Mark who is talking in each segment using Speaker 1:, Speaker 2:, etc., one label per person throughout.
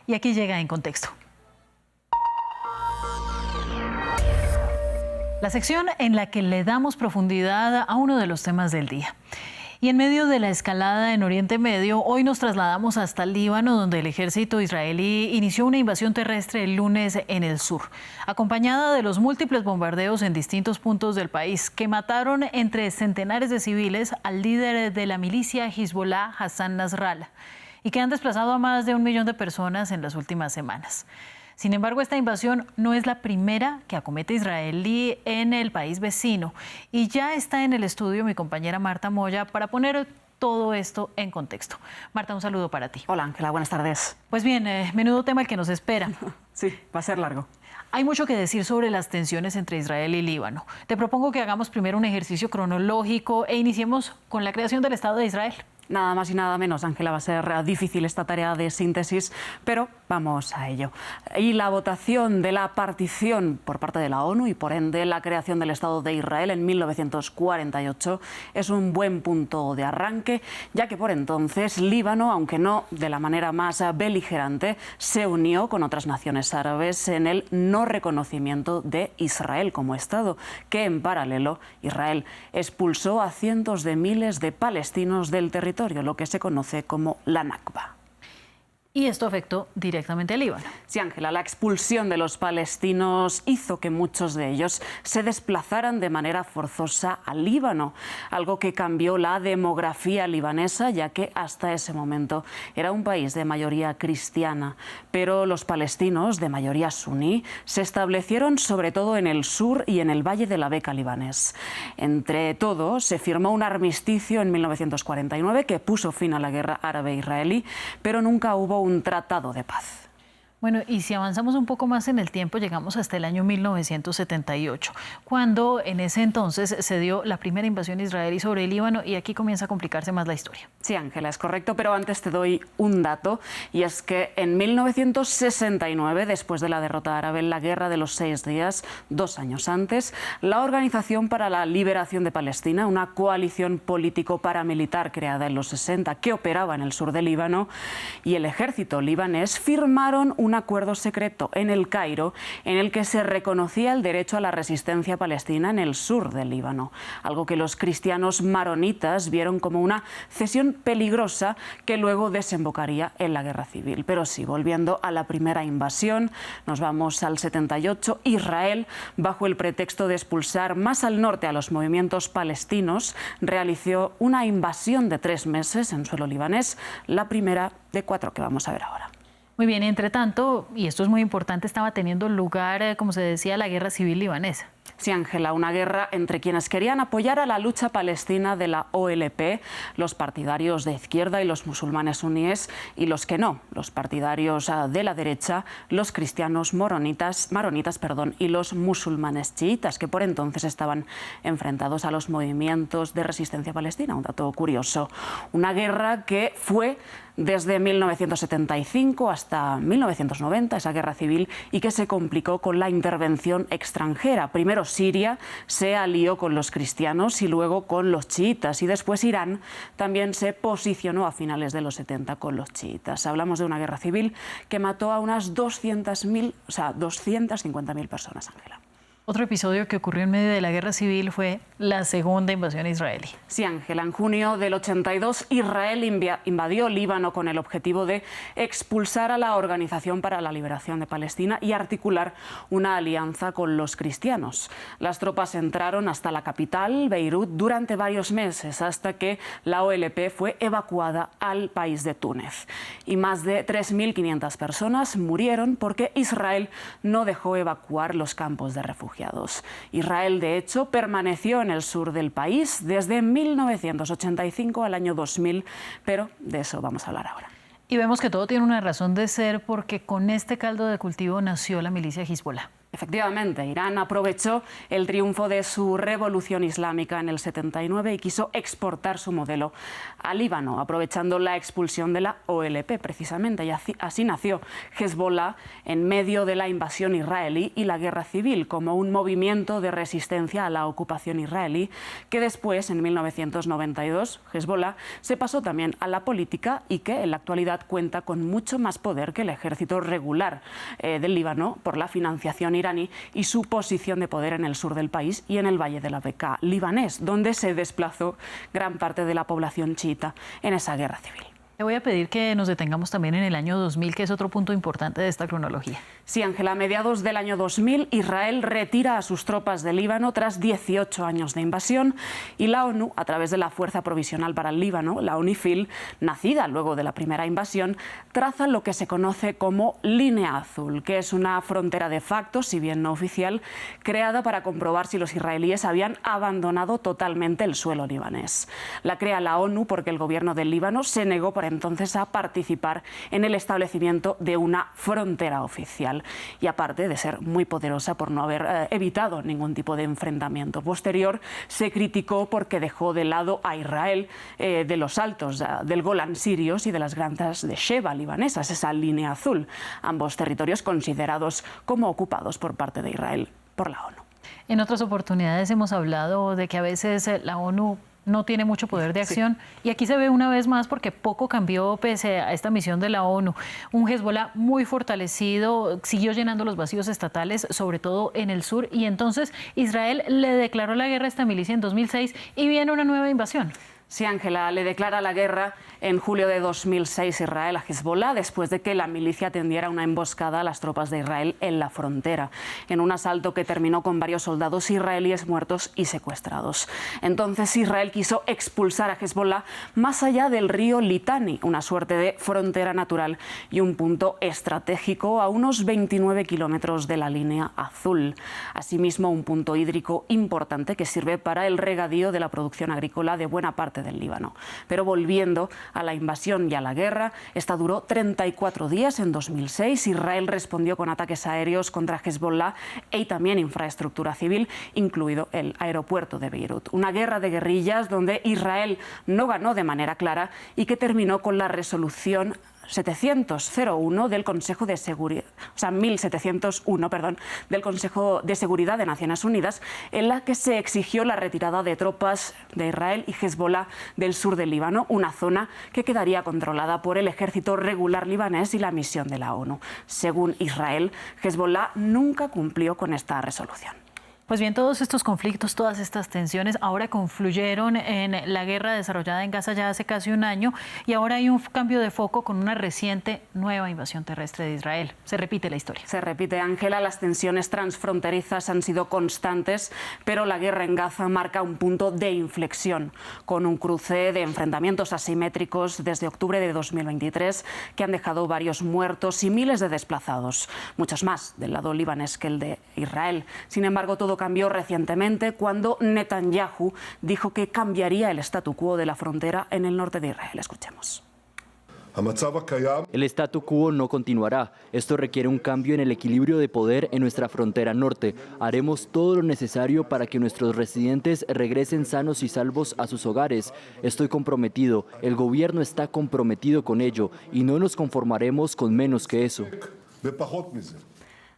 Speaker 1: Y aquí llega En Contexto. La sección en la que le damos profundidad a uno de los temas del día. Y en medio de la escalada en Oriente Medio, hoy nos trasladamos hasta el Líbano, donde el ejército israelí inició una invasión terrestre el lunes en el sur, acompañada de los múltiples bombardeos en distintos puntos del país que mataron entre centenares de civiles al líder de la milicia Hezbollah, Hassan Nasrallah, y que han desplazado a más de 1 millón de personas en las últimas semanas. Sin embargo, esta invasión no es la primera que acomete israelí en el país vecino. Y ya está en el estudio mi compañera Marta Moya para poner todo esto en contexto. Marta, un saludo para ti.
Speaker 2: Hola, Ángela, buenas tardes.
Speaker 1: Pues bien, menudo tema el que nos espera.
Speaker 2: Sí, va a ser largo.
Speaker 1: Hay mucho que decir sobre las tensiones entre Israel y Líbano. Te propongo que hagamos primero un ejercicio cronológico e iniciemos con la creación del Estado de Israel.
Speaker 2: Nada más y nada menos, Ángela, va a ser difícil esta tarea de síntesis, pero vamos a ello. Y la votación de la partición por parte de la ONU y por ende la creación del Estado de Israel en 1948 es un buen punto de arranque, ya que por entonces Líbano, aunque no de la manera más beligerante, se unió con otras naciones árabes en el no reconocimiento de Israel como Estado, que en paralelo Israel expulsó a cientos de miles de palestinos del territorio, lo que se conoce como la Nakba.
Speaker 1: Y esto afectó directamente al Líbano.
Speaker 2: Sí, Ángela, la expulsión de los palestinos hizo que muchos de ellos se desplazaran de manera forzosa al Líbano, algo que cambió la demografía libanesa, ya que hasta ese momento era un país de mayoría cristiana. Pero los palestinos, de mayoría suní, se establecieron sobre todo en el sur y en el Valle de la Beca libanés. Entre todo, se firmó un armisticio en 1949 que puso fin a la guerra árabe-israelí, pero nunca hubo un tratado de paz.
Speaker 1: Bueno, y si avanzamos un poco más en el tiempo, llegamos hasta el año 1978, cuando en ese entonces se dio la primera invasión israelí sobre el Líbano y aquí comienza a complicarse más la historia.
Speaker 2: Sí, Ángela, es correcto, pero antes te doy un dato y es que en 1969, después de la derrota árabe en la Guerra de los 6 días, 2 años antes, la Organización para la Liberación de Palestina, una coalición político-paramilitar creada en los 60 que operaba en el sur del Líbano, y el ejército libanés firmaron un acuerdo secreto en El Cairo en el que se reconocía el derecho a la resistencia palestina en el sur del Líbano, algo que los cristianos maronitas vieron como una cesión peligrosa que luego desembocaría en la guerra civil. Pero sí, volviendo a la primera invasión, nos vamos al 78. Israel, bajo el pretexto de expulsar más al norte a los movimientos palestinos, realizó una invasión de 3 meses en suelo libanés, la primera de 4 que vamos a ver ahora.
Speaker 1: Muy bien, entre tanto, y esto es muy importante, estaba teniendo lugar, como se decía, la guerra civil libanesa.
Speaker 2: Sí, Ángela, una guerra entre quienes querían apoyar a la lucha palestina de la OLP, los partidarios de izquierda y los musulmanes suníes, y los que no, los partidarios de la derecha, los cristianos maronitas, y los musulmanes chiitas, que por entonces estaban enfrentados a los movimientos de resistencia palestina. Un dato curioso. Una guerra que fue desde 1975 hasta 1990, esa guerra civil, y que se complicó con la intervención extranjera. Primero Siria se alió con los cristianos y luego con los chiitas, y después Irán también se posicionó a finales de los 70 con los chiitas. Hablamos de una guerra civil que mató a unas 250.000 personas, Ángela.
Speaker 1: Otro episodio que ocurrió en medio de la guerra civil fue la segunda invasión israelí.
Speaker 2: Sí, Ángela, en junio del 82 Israel invadió Líbano con el objetivo de expulsar a la Organización para la Liberación de Palestina y articular una alianza con los cristianos. Las tropas entraron hasta la capital, Beirut, durante varios meses, hasta que la OLP fue evacuada al país de Túnez. Y más de 3.500 personas murieron porque Israel no dejó evacuar los campos de refugiados. Israel, de hecho, permaneció en el sur del país desde 1985 al año 2000, pero de eso vamos a hablar ahora.
Speaker 1: Y vemos que todo tiene una razón de ser porque con este caldo de cultivo nació la milicia Hezbollah.
Speaker 2: Efectivamente, Irán aprovechó el triunfo de su revolución islámica en el 79 y quiso exportar su modelo a Líbano, aprovechando la expulsión de la OLP precisamente. Y así nació Hezbollah en medio de la invasión israelí y la guerra civil, como un movimiento de resistencia a la ocupación israelí, que después, en 1992, Hezbollah se pasó también a la política y que en la actualidad cuenta con mucho más poder que el ejército regular del Líbano por la financiación iraní y su posición de poder en el sur del país y en el Valle de la Bekaa libanés, donde se desplazó gran parte de la población chiita en esa guerra civil.
Speaker 1: Te voy a pedir que nos detengamos también en el año 2000, que es otro punto importante de esta cronología.
Speaker 2: Sí, Ángela, a mediados del año 2000, Israel retira a sus tropas de Líbano tras 18 años de invasión y la ONU, a través de la Fuerza Provisional para el Líbano, la UNIFIL, nacida luego de la primera invasión, traza lo que se conoce como Línea Azul, que es una frontera de facto, si bien no oficial, creada para comprobar si los israelíes habían abandonado totalmente el suelo libanés. La crea la ONU porque el gobierno del Líbano se negó por entonces a participar en el establecimiento de una frontera oficial y aparte de ser muy poderosa por no haber evitado ningún tipo de enfrentamiento posterior, se criticó porque dejó de lado a Israel de los altos del Golán sirios y de las granjas de Sheba libanesas, esa línea azul, ambos territorios considerados como ocupados por parte de Israel por la ONU.
Speaker 1: En otras oportunidades hemos hablado de que a veces la ONU no tiene mucho poder de acción, sí. Y aquí se ve una vez más porque poco cambió pese a esta misión de la ONU. Un Hezbollah muy fortalecido siguió llenando los vacíos estatales, sobre todo en el sur, y entonces Israel le declaró la guerra a esta milicia en 2006 y viene una nueva invasión.
Speaker 2: Sí, Ángela, le declara la guerra en julio de 2006 Israel a Hezbollah después de que la milicia tendiera una emboscada a las tropas de Israel en la frontera, en un asalto que terminó con varios soldados israelíes muertos y secuestrados. Entonces Israel quiso expulsar a Hezbollah más allá del río Litani, una suerte de frontera natural y un punto estratégico a unos 29 kilómetros de la línea azul. Asimismo, un punto hídrico importante que sirve para el regadío de la producción agrícola de buena parte del Líbano. Pero volviendo a la invasión y a la guerra, esta duró 34 días en 2006. Israel respondió con ataques aéreos contra Hezbollah y también infraestructura civil, incluido el aeropuerto de Beirut. Una guerra de guerrillas donde Israel no ganó de manera clara y que terminó con la resolución 1701 del Consejo de Seguridad, 1701, del Consejo de Seguridad de Naciones Unidas, en la que se exigió la retirada de tropas de Israel y Hezbollah del sur del Líbano, una zona que quedaría controlada por el ejército regular libanés y la misión de la ONU. Según Israel, Hezbollah nunca cumplió con esta resolución.
Speaker 1: Pues bien, todos estos conflictos, todas estas tensiones ahora confluyeron en la guerra desarrollada en Gaza ya hace casi un año y ahora hay un cambio de foco con una reciente nueva invasión terrestre de Israel. Se repite la historia.
Speaker 2: Se repite, Ángela, las tensiones transfronterizas han sido constantes, pero la guerra en Gaza marca un punto de inflexión, con un cruce de enfrentamientos asimétricos desde octubre de 2023 que han dejado varios muertos y miles de desplazados, muchos más del lado libanés que el de Israel. Sin embargo, todo cambió recientemente cuando Netanyahu dijo que cambiaría el statu quo de la frontera en el norte de Israel. Escuchemos.
Speaker 3: El statu quo no continuará. Esto requiere un cambio en el equilibrio de poder en nuestra frontera norte. Haremos todo lo necesario para que nuestros residentes regresen sanos y salvos a sus hogares. Estoy comprometido, el gobierno está comprometido con ello y no nos conformaremos con menos que eso.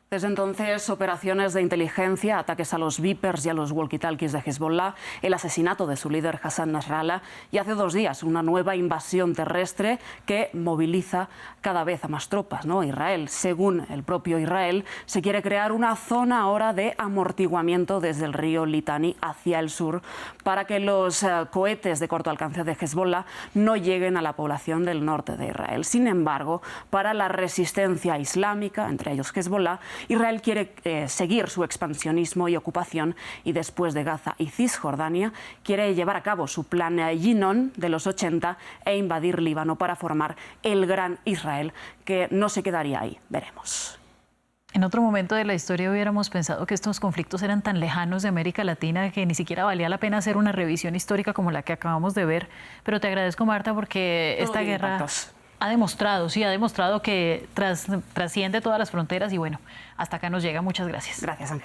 Speaker 2: Desde entonces, operaciones de inteligencia, ataques a los Vipers y a los walkie-talkies de Hezbollah, el asesinato de su líder Hassan Nasrallah y hace 2 días una nueva invasión terrestre que moviliza cada vez a más tropas, ¿no? Israel, según el propio Israel, se quiere crear una zona ahora de amortiguamiento desde el río Litani hacia el sur para que los cohetes de corto alcance de Hezbollah no lleguen a la población del norte de Israel. Sin embargo, para la resistencia islámica, entre ellos Hezbollah, Israel quiere seguir su expansionismo y ocupación y después de Gaza y Cisjordania quiere llevar a cabo su plan Yinon de los 80 e invadir Líbano para formar el gran Israel, que no se quedaría ahí. Veremos.
Speaker 1: En otro momento de la historia hubiéramos pensado que estos conflictos eran tan lejanos de América Latina que ni siquiera valía la pena hacer una revisión histórica como la que acabamos de ver. Pero te agradezco, Marta, porque esta guerra ha demostrado que trasciende todas las fronteras y bueno, hasta acá nos llega. Muchas gracias.
Speaker 2: Gracias, Ángela.